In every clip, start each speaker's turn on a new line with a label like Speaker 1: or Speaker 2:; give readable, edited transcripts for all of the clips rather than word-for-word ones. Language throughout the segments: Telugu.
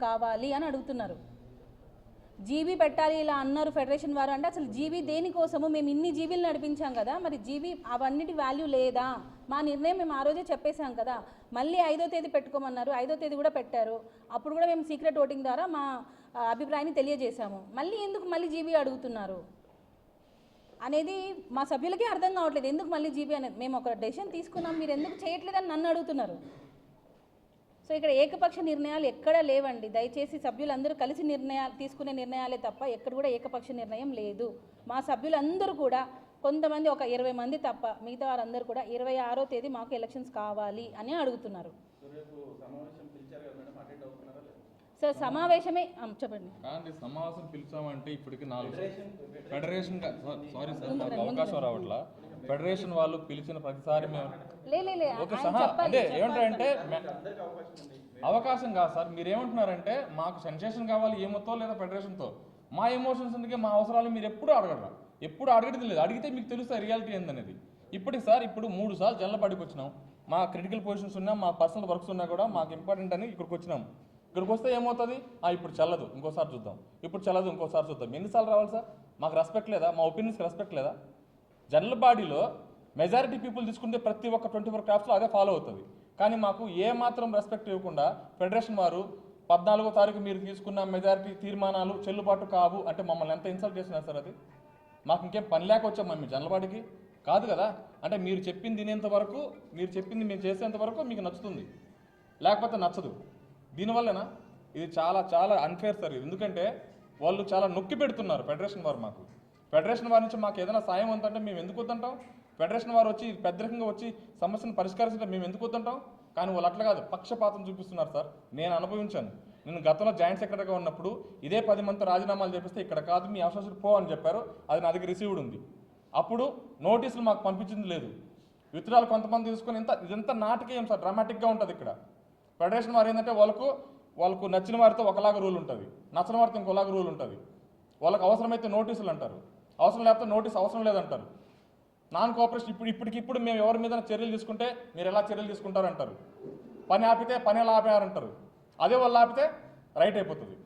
Speaker 1: కావాలి అని అడుగుతున్నారు. జీబీ పెట్టాలి ఇలా అన్నారు ఫెడరేషన్ వారు. అంటే అసలు జీబీ దేనికోసము? మేము ఇన్ని జీబీలు నడిపించాం కదా, మరి జీబీ అవన్నిటి వాల్యూ లేదా? మా నిర్ణయం మేము ఆ రోజే చెప్పేశాం కదా. మళ్ళీ 5వ తేదీ పెట్టుకోమన్నారు, 5వ తేదీ కూడా పెట్టారు. అప్పుడు కూడా మేము సీక్రెట్ ఓటింగ్ ద్వారా మా అభిప్రాయాన్ని తెలియజేశాము. మళ్ళీ ఎందుకు మళ్ళీ జీబీ అడుగుతున్నారు అనేది మా సభ్యులకే అర్థం కావట్లేదు. ఎందుకు మళ్ళీ జీబీ అనేది? మేము ఒక డెసిషన్ తీసుకున్నాం, మీరు ఎందుకు చేయట్లేదని నన్ను అడుగుతున్నారు. సో ఇక్కడ ఏకపక్ష నిర్ణయాలు ఎక్కడా లేవండి. దయచేసి సభ్యులందరూ కలిసి తీసుకునే నిర్ణయాలే తప్ప ఎక్కడ కూడా ఏకపక్ష నిర్ణయం లేదు. మా సభ్యులందరూ కూడా, కొంతమంది ఒక 20 మంది తప్ప మిగతా వారందరూ కూడా 26వ తేదీ మాకు ఎలక్షన్స్ కావాలి అని అడుగుతున్నారు. సార్ సమావేశమే చెప్పండి.
Speaker 2: కానీ సమావేశం పిలిచామంటే ఇప్పటికి 4 ఫెడరేషన్ సారీ సార్ మాకు అవకాశం రావట్లా. ఫెడరేషన్ వాళ్ళు పిలిచిన ప్రతిసారి మేము అదే ఏమంటారంటే అవకాశం కాదు సార్. మీరు ఏమంటున్నారంటే మాకు సెన్సేషన్ కావాలి ఏమొత్తో లేదా ఫెడరేషన్తో. మా ఎమోషన్స్ అందుకే మా అవసరాలు మీరు ఎప్పుడు అడగరా, ఎప్పుడు అడగడం లేదు. అడిగితే మీకు తెలుస్తుంది రియాలిటీ ఏందనేది. ఇప్పటికి సార్ ఇప్పుడు 3 సార్లు జనరల్ వచ్చినాం. మా క్రిటికల్ పొజిషన్స్ ఉన్నా, మా పర్సనల్ వర్క్స్ ఉన్నా కూడా మాకు ఇంపార్టెంట్ అని ఇక్కడికి వచ్చినాం. ఇక్కడికి వస్తే ఏమవుతుంది? ఇప్పుడు చల్లదు ఇంకోసారి చూద్దాం, ఇప్పుడు చల్లదు ఇంకోసారి చూద్దాం. ఎన్నిసార్లు రావాలి సార్? మాకు రెస్పెక్ట్ లేదా? మా ఒపీనియన్స్కి రెస్పెక్ట్ లేదా? జనరల్ బాడీలో మెజారిటీ పీపుల్ తీసుకుంటే ప్రతి ఒక్క 24 క్రాఫ్ట్స్లో అదే ఫాలో అవుతుంది. కానీ మాకు ఏ మాత్రం రెస్పెక్ట్ ఇవ్వకుండా ఫెడరేషన్ వారు 14వ తారీఖు మీరు తీసుకున్న మెజారిటీ తీర్మానాలు చెల్లుబాటు కావు అంటే మమ్మల్ని ఎంత ఇన్సల్ట్ చేసినారు సార్. అది మాకు ఇంకేం పని లేక వచ్చాం మేము జనరల్ బాడీకి కాదు కదా. అంటే మీరు చెప్పింది తినేంత వరకు, మీరు చెప్పింది మేము చేసేంత వరకు మీకు నచ్చుతుంది, లేకపోతే నచ్చదు. దీనివల్లనా ఇది చాలా చాలా అన్ఫేర్ సార్. ఎందుకంటే వాళ్ళు చాలా నొక్కి పెడుతున్నారు ఫెడరేషన్ వారు. మాకు ఫెడరేషన్ వారి నుంచి మాకు ఏదైనా సాయం ఉందంటే మేము ఎందుకు వద్దంటాం? ఫెడరేషన్ వారు వచ్చి పెద్దరికంగా వచ్చి సమస్యను పరిష్కరించడం మేము ఎందుకు వద్దంటాం? కానీ వాళ్ళు అట్లా కాదు, పక్షపాతం చూపిస్తున్నారు సార్. నేను అనుభవించాను. నేను గతంలో జాయింట్ సెక్రటరీగా ఉన్నప్పుడు ఇదే 10 మందితో రాజీనామాలు చేపిస్తే ఇక్కడ కాదు మీ అవసరం పో అని చెప్పారు. అది నా దగ్గర రిసీవ్డ్ ఉంది. అప్పుడు నోటీసులు మాకు పంపించింది లేదు. విత్డ్రాలు కొంతమంది తీసుకొని ఇదంతా నాటకీయం సార్, డ్రామాటిక్గా ఉంటుంది. ఇక్కడ ఫెడరేషన్ వారు ఏంటంటే వాళ్ళకు నచ్చిన వారితో ఒకలాగా రూల్ ఉంటుంది, నచ్చిన వారితో ఇంకోలాగా రూల్ ఉంటుంది. వాళ్ళకి అవసరమైతే నోటీసులు అంటారు, అవసరం లేకపోతే నోటీస్ అవసరం లేదంటారు. నాన్ కోఆపరేషన్ ఇప్పటికిప్పుడు మేము ఎవరి మీద చర్యలు తీసుకుంటే మీరు ఎలా చర్యలు తీసుకుంటారంటారు. పని ఆపితే పని ఎలా ఆపారంటారు. అదే వాళ్ళు ఆపితే రైట్ అయిపోతుంది.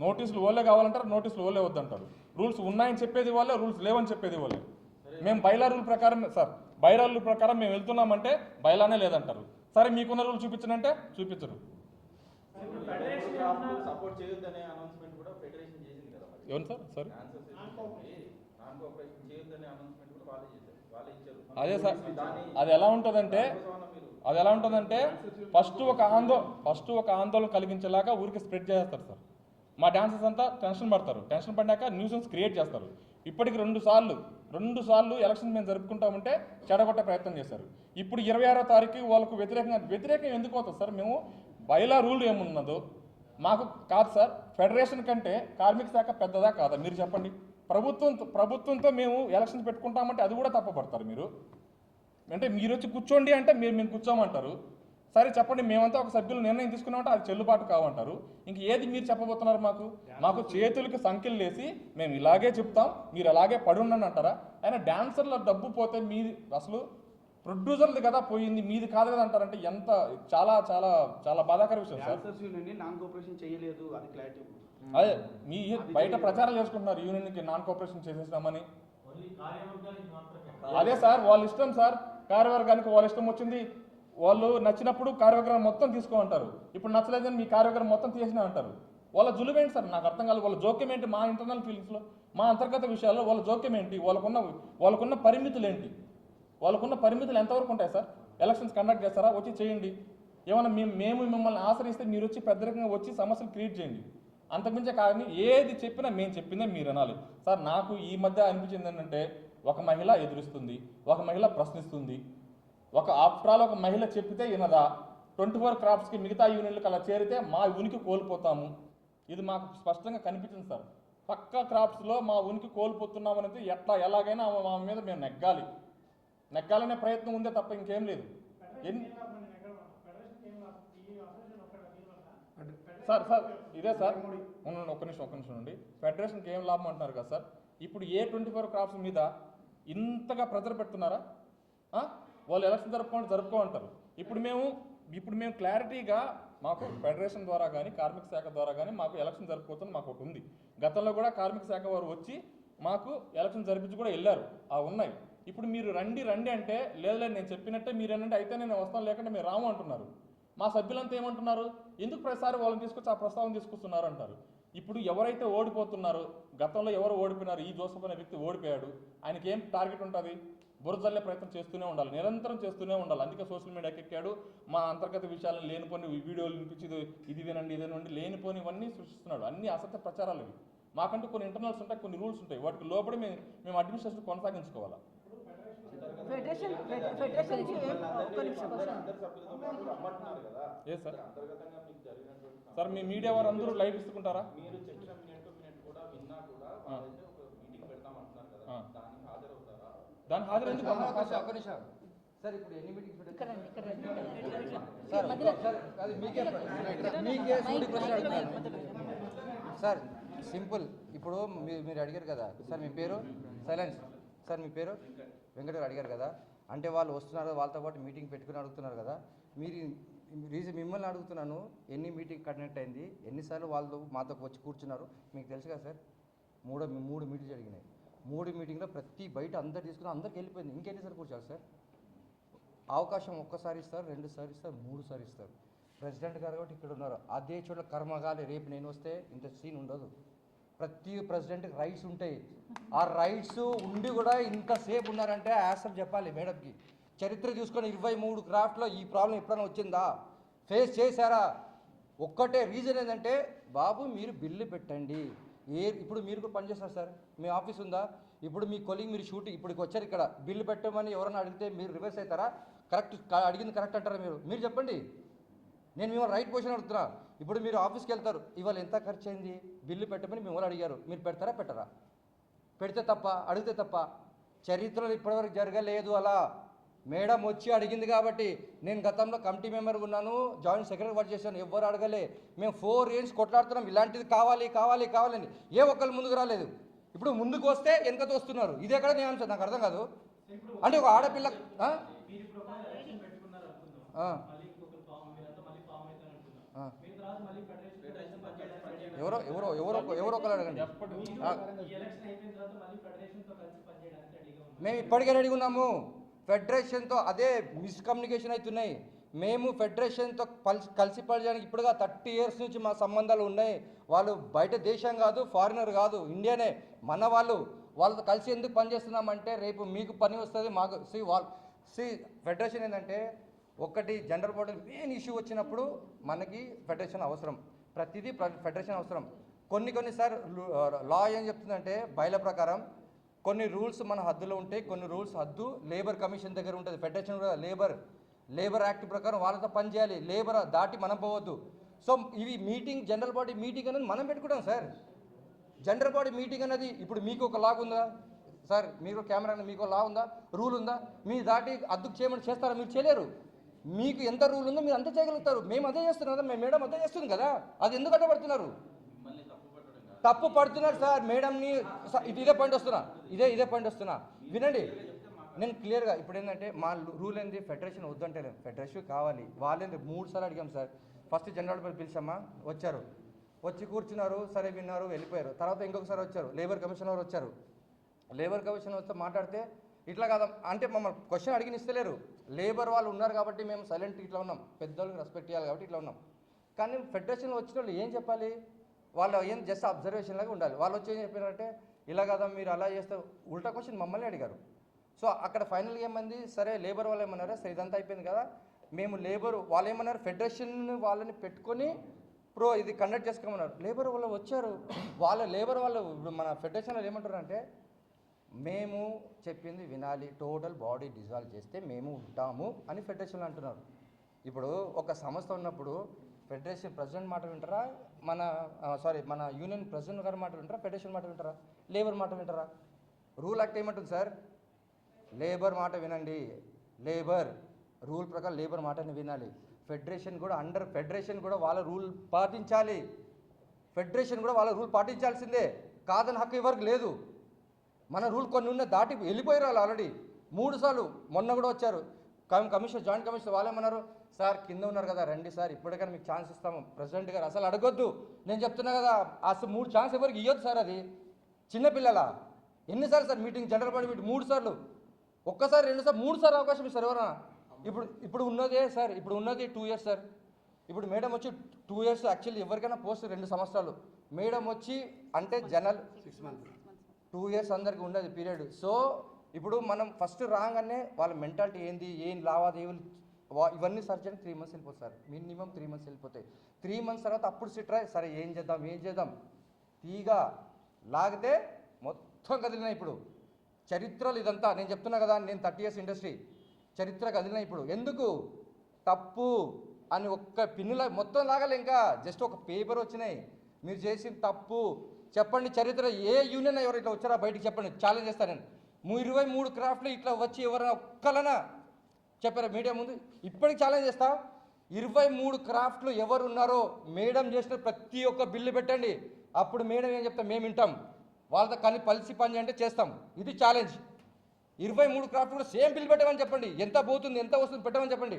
Speaker 2: నోటీసులు ఓలే కావాలంటారు, నోటీసులు ఓలే వద్దంటారు. రూల్స్ ఉన్నాయని చెప్పేది వాళ్ళే, రూల్స్ లేవని చెప్పేది వాళ్ళే. మేము బైలా రూల్ ప్రకారం సార్, బైలా రూల్ ప్రకారం మేము వెళ్తున్నామంటే బైలానే లేదంటారు. సరే మీకున్న రూల్ చూపించనంటే చూపించరు. ఎవరు సార్? సారీ అదే సార్. అది ఎలా ఉంటుందంటే ఫస్ట్ ఒక ఆందోళన కలిగించేలాగా ఊరికి స్ప్రెడ్ చేస్తారు సార్. మా డాన్సర్స్ అంతా టెన్షన్ పడతారు, టెన్షన్ పడ్డాక న్యూసెన్స్ క్రియేట్ చేస్తారు. ఇప్పటికి 2 సార్లు ఎలక్షన్ మేము జరుపుకుంటామంటే చెడగొట్టే ప్రయత్నం చేశారు. ఇప్పుడు 26వ తారీఖు వాళ్ళకు వ్యతిరేకం ఎందుకు అవుతుంది సార్? మేము బైలా రూల్ ఏమున్నదో మాకు కాదు సార్. ఫెడరేషన్ కంటే కార్మిక శాఖ పెద్దదా కాదా మీరు చెప్పండి. ప్రభుత్వంతో మేము ఎలక్షన్స్ పెట్టుకుంటామంటే అది కూడా తప్పపడతారు మీరు. అంటే మీరు వచ్చి కూర్చోండి అంటే మేము కూర్చోమంటారు. సరే చెప్పండి, మేమంతా ఒక సభ్యులు నిర్ణయం తీసుకున్నామంటే అది చెల్లుబాటు కావంటారు. ఇంక ఏది మీరు చెప్పబోతున్నారు? మాకు చేతులకి సంఖ్యలు వేసి మేము ఇలాగే చెప్తాం, మీరు అలాగే పడుండని అంటారా? అయినా డాన్సర్ల డబ్బు పోతే మీది అసలు ప్రొడ్యూసర్ది కదా పోయింది, మీది కాదు కదా అంటారంటే ఎంత చాలా చాలా చాలా బాధాకర విషయం సార్. అదే మీ బయట ప్రచారం చేసుకుంటున్నారు యూనియన్కి నాన్ కోఆపరేషన్ చేసేసినామని. అదే సార్ వాళ్ళ ఇష్టం సార్. కార్యవర్గానికి వాళ్ళ ఇష్టం వచ్చింది, వాళ్ళు నచ్చినప్పుడు కార్యవర్గం మొత్తం తీసుకోమంటారు. ఇప్పుడు నచ్చలేదని మీ కార్యవర్గం మొత్తం తీసినా అంటారు. వాళ్ళ జులువేంటి సార్? నాకు అర్థం కాదు. వాళ్ళ జోక్యం ఏంటి? మా ఇంటర్నల్ ఫీలింగ్స్లో, మా అంతర్గత విషయాల్లో వాళ్ళ జోక్యం ఏంటి? వాళ్ళకున్న పరిమితులు ఏంటి? వాళ్ళకున్న పరిమితులు ఎంతవరకు ఉంటాయి సార్? ఎలక్షన్స్ కండక్ట్ చేస్తారా? వచ్చి చేయండి. ఏమన్నా మేము మిమ్మల్ని ఆశ్రయిస్తే మీరు వచ్చి పెద్దరికంగా వచ్చి సమస్యలు క్రియేట్ చేయండి. అంతకుమించే కానీ ఏది చెప్పినా మేము చెప్పిందే మీరు అనాలి సార్. నాకు ఈ మధ్య అనిపించింది ఏంటంటే, ఒక మహిళ ఎదురుస్తుంది, ఒక మహిళ ప్రశ్నిస్తుంది. ఆఫ్టర్ ఆల్ ఒక మహిళ చెప్పితే వినదా? 24 క్రాఫ్ట్స్కి మిగతా యూనియన్లకు అలా చేరితే మా ఉనికి కోల్పోతాము. ఇది మాకు స్పష్టంగా కనిపించింది సార్. పక్కా క్రాఫ్ట్స్లో మా ఉనికి కోల్పోతున్నాం అనేది ఎలాగైనా మా మీద మేము నెగ్గాలనే ప్రయత్నం ఉందే తప్ప ఇంకేం లేదు. సార్ ఇదే సార్, ఒక్క నిమిషం ఉండి. ఫెడరేషన్కి ఏం లాభం అంటున్నారు కదా సార్. ఇప్పుడు ఏ 24 క్రాఫ్ట్స్ మీద ఇంతగా ప్రెజర్ పెడుతున్నారా? వాళ్ళు ఎలక్షన్ జరుపుకోమంటారు. ఇప్పుడు మేము క్లారిటీగా మాకు ఫెడరేషన్ ద్వారా కానీ కార్మిక శాఖ ద్వారా కానీ మాకు ఎలక్షన్ జరుపుకోవచ్చని మాకు ఒకటి ఉంది. గతంలో కూడా కార్మిక శాఖ వారు వచ్చి మాకు ఎలక్షన్ జరిపించి కూడా వెళ్ళారు, ఉన్నాయి. ఇప్పుడు మీరు రండి అంటే లేదు నేను చెప్పినట్టే మీరు ఏంటంటే అయితే నేను వస్తాను లేకుంటే మీరు రాము అంటున్నారు. మా సభ్యులంతా ఏమంటున్నారు, ఎందుకు ప్రతిసారి వాళ్ళని తీసుకొచ్చి ఆ ప్రస్తావన తీసుకొస్తున్నారు అంటారు. ఇప్పుడు ఎవరైతే ఓడిపోతున్నారో, గతంలో ఎవరు ఓడిపోయినారు, ఈ జోసఫ్ అనే వ్యక్తి ఓడిపోయాడు, ఆయనకి ఏం టార్గెట్ ఉంటుంది, బురదల్లే ప్రయత్నం చేస్తూనే ఉండాలి, నిరంతరం చేస్తూనే ఉండాలి. అందుకే సోషల్ మీడియాకి ఎక్కాడు, మా అంతర్గత విషయాలను లేనిపోని వీడియోలు వినిపించి ఇది వినండి ఇదేనండి లేనిపోనివన్నీ సృష్టిస్తున్నాడు. అన్ని అసత్య ప్రచారాలు ఇవి. మాకంటూ కొన్ని ఇంటర్నల్స్ ఉంటాయి, కొన్ని రూల్స్ ఉంటాయి, వాటికి లోపడి మేము అడ్మినిస్ట్రేషన్ కొనసాగించుకోవాలా. ఏ సార్ సార్ మీ మీడియా వారు అందరూ లైవ్ ఇస్తుంటారా? దాని హాజరు ఎందుకు?
Speaker 3: సార్ ఇప్పుడు ఎన్ని మీటింగ్స్ సార్ సింపుల్. ఇప్పుడు మీరు అడిగారు కదా సార్, మీ పేరు సైలెన్స్ సార్, మీ పేరు వెంకట గారు అడిగారు కదా, అంటే వాళ్ళు వస్తున్నారు, వాళ్ళతో పాటు మీటింగ్ పెట్టుకుని అడుగుతున్నారు కదా. మిమ్మల్ని అడుగుతున్నాను, ఎన్ని మీటింగ్ కండక్ట్ అయింది, ఎన్నిసార్లు వాళ్ళు మాతో వచ్చి కూర్చున్నారు మీకు తెలుసు కదా సార్. మూడు మీటింగ్స్ జరిగినాయి. 3 మీటింగ్లో ప్రతి బయట అందరు తీసుకుని అందరికి వెళ్ళిపోయింది. ఇంకెన్నిసార్లు కూర్చోాలి సార్? అవకాశం ఒక్కసారి ఇస్తారు, 2 సార్లు ఇస్తారు, 3 సార్లు ఇస్తారు. ప్రెసిడెంట్ గారు కాబట్టి ఇక్కడ ఉన్నారు, అదే చోట్ల కర్మగాలి. రేపు నేను వస్తే ఇంత సీన్ ఉండదు. ప్రతి ప్రెసిడెంట్కి రైట్స్ ఉంటాయి. ఆ రైట్స్ ఉండి కూడా ఇంతసేపు ఉన్నారంటే యాసప్ చెప్పాలి మేడంకి. చరిత్ర చూసుకొని 23 క్రాఫ్ట్లో ఈ ప్రాబ్లం ఎప్పుడైనా వచ్చిందా, ఫేస్ చేశారా? ఒక్కటే రీజన్ ఏంటంటే, బాబు మీరు బిల్లు పెట్టండి. ఇప్పుడు మీరు కూడా పనిచేస్తారు సార్, మీ ఆఫీస్ ఉందా? ఇప్పుడు మీ కొలీగ్ మీరు షూటింగ్ ఇప్పటికి వచ్చారు, ఇక్కడ బిల్లు పెట్టమని ఎవరైనా అడిగితే మీరు రివర్స్ అవుతారా? అడిగింది కరెక్ట్ అంటారా? మీరు చెప్పండి. నేను మిమ్మల్ని రైట్ పొజిషన్ అడుగుతున్నా. ఇప్పుడు మీరు ఆఫీస్కి వెళ్తారు, ఇవాళ ఎంత ఖర్చు అయింది, బిల్లు పెట్టమని మిమ్మల్ని అడిగారు, మీరు పెడతారా పెట్టరా? పెడితే తప్ప, అడిగితే తప్ప. చరిత్రలో ఇప్పటివరకు జరగలేదు అలా. మేడం వచ్చి అడిగింది కాబట్టి. నేను గతంలో కమిటీ మెంబర్ ఉన్నాను, జాయింట్ సెక్రటరీ వర్క్ చేశాను, ఎవ్వరు అడగలే. మేము 4 years కొట్లాడుతున్నాం, ఇలాంటిది కావాలి కావాలి కావాలని. ఏ ఒక్కరు ముందుకు రాలేదు. ఇప్పుడు ముందుకు వస్తే వెనకతో వస్తున్నారు. ఇదే కదా నేను ఆన్సర్, నాకు అర్థం కాదు. అంటే ఒక ఆడపిల్ల ఎవరో ఎవరో ఎవరో ఎవరో ఒకరు అడగండి. మేము ఇప్పటికే రెడీగా ఉన్నాము. ఫెడరేషన్తో అదే మిస్కమ్యూనికేషన్ అవుతున్నాయి. మేము ఫెడరేషన్తో కలిసి పడడానికి ఇప్పుడుగా 30 years నుంచి మా సంబంధాలు ఉన్నాయి. వాళ్ళు బయట దేశం కాదు, ఫారినర్ కాదు, ఇండియానే మన వాళ్ళు. వాళ్ళతో కలిసి ఎందుకు పనిచేస్తున్నామంటే రేపు మీకు పని వస్తుంది, మాకు ఫెడరేషన్ ఏంటంటే ఒకటి జనరల్ బాడీ మెయిన్ ఇష్యూ వచ్చినప్పుడు మనకి ఫెడరేషన్ అవసరం. ప్రతిదీ ఫెడరేషన్ అవసరం. కొన్ని సార్ లా ఏం చెప్తుందంటే బయల ప్రకారం కొన్ని రూల్స్ మన హద్దులో ఉంటాయి, కొన్ని రూల్స్ హద్దు లేబర్ కమిషన్ దగ్గర ఉంటుంది. ఫెడరేషన్ కూడా లేబర్ యాక్ట్ ప్రకారం వాళ్ళతో పనిచేయాలి. లేబర్ దాటి మనం పోవద్దు. సో ఇవి మీటింగ్, జనరల్ బాడీ మీటింగ్ అనేది మనం పెట్టుకుంటాం సార్. జనరల్ బాడీ మీటింగ్ అనేది ఇప్పుడు మీకు ఒక లాగ్ ఉందా సార్? మీకు కెమెరా మీకు లా ఉందా, రూల్ ఉందా? మీ దాటి అద్దుకు చేయమని చేస్తారా? మీరు చేయలేరు. మీకు ఎంత రూల్ ఉందో మీరు అంతే చేయగలుగుతారు. మేము అదే చేస్తున్నాం కదా, మేము మేడం అదే చేస్తుంది కదా. అది ఎందుకు అడ్డపడుతున్నారు? తప్పు పడుతున్నారు సార్ మేడంని. ఇదే పాయింట్ వస్తున్నా వినండి. నేను క్లియర్గా ఇప్పుడు ఏంటంటే మా రూల్ ఏంది, ఫెడరేషన్ వద్దంటే ఫెడరేషన్ కావాలి. వాళ్ళేంది 3 సార్లు అడిగాం సార్. ఫస్ట్ జనరల్ బాడీ పిలిచామా, వచ్చారు, వచ్చి కూర్చున్నారు, సరే విన్నారు, వెళ్ళిపోయారు. తర్వాత ఇంకొకసారి వచ్చారు, లేబర్ కమిషన్ వారు వచ్చారు. లేబర్ కమిషన్ వస్తే మాట్లాడితే ఇట్లా కాదా అంటే మమ్మల్ని క్వశ్చన్ అడిగిన ఇస్తలేరు. లేబర్ వాళ్ళు ఉన్నారు కాబట్టి మేము సైలెంట్ ఇట్లా ఉన్నాం, పెద్దోళ్ళకి రెస్పెక్ట్ చేయాలి కాబట్టి ఇట్లా ఉన్నాం. కానీ ఫెడరేషన్ వచ్చిన వాళ్ళు ఏం చెప్పాలి? వాళ్ళు ఏం జస్ట్ అబ్జర్వేషన్ లాగా ఉండాలి. వాళ్ళు వచ్చి ఏం చెప్పారంటే ఇలా కదా మీరు అలా చేస్తే ఉల్టా క్వశ్చన్ మమ్మల్ని అడిగారు. సో అక్కడ ఫైనల్గా ఏమైంది, సరే లేబర్ వాళ్ళు ఏమన్నారు, సరే ఇదంతా అయిపోయింది కదా, మేము లేబర్ వాళ్ళు ఏమన్నారు, ఫెడరేషన్ వాళ్ళని పెట్టుకొని ఇది కండక్ట్ చేసుకోమన్నారు. లేబర్ వాళ్ళు వచ్చారు, లేబర్ వాళ్ళు మన ఫెడరేషన్ వాళ్ళు ఏమంటారు అంటే మేము చెప్పింది వినాలి, టోటల్ బాడీ డిజాల్వ్ చేస్తే మేము ఉంటాము అని ఫెడరేషన్ అంటున్నారు. ఇప్పుడు ఒక సంస్థ ఉన్నప్పుడు ఫెడరేషన్ ప్రెసిడెంట్ మాట వింటారా, మన యూనియన్ ప్రెసిడెంట్ గారి మాట వింటారా, ఫెడరేషన్ మాట వింటారా, లేబర్ మాట వింటారా? రూల్ యాక్ట్ ఏమంటుంది సార్? లేబర్ మాట వినండి. లేబర్ రూల్ ప్రకారం లేబర్ మాటని వినాలి. ఫెడరేషన్ కూడా వాళ్ళ రూల్ పాటించాలి. ఫెడరేషన్ కూడా వాళ్ళ రూల్ పాటించాల్సిందే, కాదని హక్కు ఎవరికి లేదు. మన రూల్ కొన్ని ఉన్న దాటి వెళ్ళిపోయారు వాళ్ళు ఆల్రెడీ 3 సార్లు. మొన్న కూడా వచ్చారు కమిషనర్, జాయింట్ కమిషనర్, వాళ్ళేమన్నారు సార్ కింద ఉన్నారు కదా రండి సార్ ఇప్పటికైనా మీకు ఛాన్స్ ఇస్తాము ప్రెసిడెంట్ గారు అసలు అడగొద్దు నేను చెప్తున్నా కదా అసలు 3 ఛాన్స్ ఎవరికి ఇవ్వద్దు సార్ అది చిన్నపిల్లల ఎన్నిసార్లు sir meeting general body meeting 3 సార్లు ఒక్కసారి 2 సార్లు 3 సార్లు అవకాశం ఇస్తారు ఎవరైనా ఇప్పుడు ఉన్నదే సార్ ఇప్పుడు ఉన్నది 2 ఇయర్స్ సార్ ఇప్పుడు మేడం వచ్చి 2 ఇయర్స్ యాక్చువల్లీ ఎవరికైనా పోస్ట్ 2 సంవత్సరాలు మేడం వచ్చి అంటే జనరల్ 2 ఇయర్స్ అందరికి ఉండదు పీరియడ్ సో ఇప్పుడు మనం ఫస్ట్ రాగానే వాళ్ళ మెంటాలిటీ ఏంది ఏం లావాదేవీలు ఇవన్నీ సర్చ్ అని 3 మంత్స్ వెళ్ళిపోతుంది సార్ మినిమం 3 మంత్స్ వెళ్ళిపోతాయి 3 మంత్స్ తర్వాత అప్పుడు సిట్రాయ్ సరే ఏం చేద్దాం తీగా లాగితే మొత్తం కదిలినాయి ఇప్పుడు చరిత్రలు ఇదంతా నేను చెప్తున్నా కదా నేను 30 ఇయర్స్ ఇండస్ట్రీ చరిత్ర కదిలినాయి ఇప్పుడు ఎందుకు తప్పు అని ఒక్క పిన్నుల మొత్తం లాగాలి ఇంకా జస్ట్ ఒక పేపర్ వచ్చినాయి మీరు చేసిన తప్పు చెప్పండి చరిత్ర ఏ యూనియన్ ఎవరు ఇట్లా వచ్చారా బయటికి చెప్పండి ఛాలెంజ్ చేస్తాను నేను 23 క్రాఫ్ట్లు ఇట్లా వచ్చి ఎవరైనా ఒక్కలనా చెప్పారా మీడియా ముందు ఇప్పటికి ఛాలెంజ్ చేస్తా 23 క్రాఫ్ట్లు ఎవరు ఉన్నారో మేడం చేసిన ప్రతి ఒక్క బిల్లు పెట్టండి అప్పుడు మేడం ఏం చెప్తాం మేము వింటాం వాళ్ళతో కలిసి పని అంటే చేస్తాం ఇది ఛాలెంజ్ 23 క్రాఫ్ట్ కూడా సేమ్ బిల్ పెట్టమని చెప్పండి ఎంత పోతుంది ఎంత వస్తుంది పెట్టమని చెప్పండి